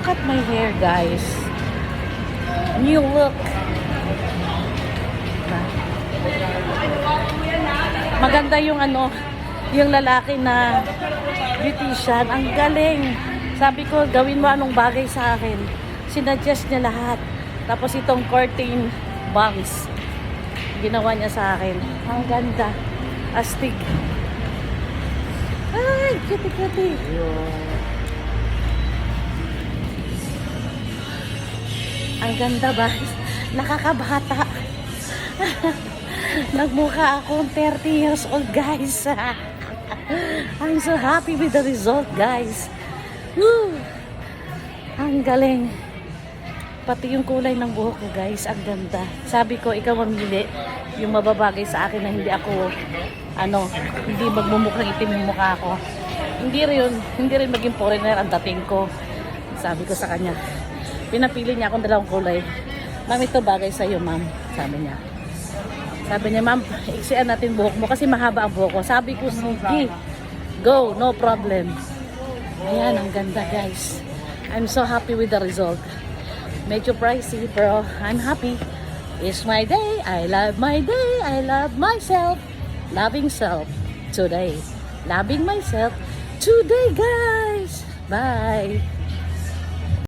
Look at my hair, guys. New look. Maganda yung yung lalaki na beautician. Ang galing. Sabi ko, gawin mo anong bagay sa akin. Sinuggest niya lahat. Tapos itong curtain bangs. Ginawa niya sa akin. Ang ganda. Astig. Ay, cutie. Ang ganda ba? Nakakabata. Nagmukha akong 30 years old, guys. I'm so happy with the result, guys. Woo! Ang galing. Pati yung kulay ng buhok ko, guys, ang ganda. Sabi ko, ikaw mamili yung mababagay sa akin na hindi ako, hindi magmumukhang itim yung mukha ko. Hindi rin maging foreigner ang dating ko. Sabi ko sa kanya, pinapili niya akong dalawang kulay. Ma'am, ito bagay sa iyo, ma'am. Sabi niya, ma'am, iksian natin buhok mo kasi mahaba ang buhok ko. Sabi ko, sige, go, no problem. Ayan, ang ganda, guys. I'm so happy with the result. Medyo pricey, pero I'm happy. It's my day. I love my day. I love myself. Loving self today. Loving myself today, guys. Bye.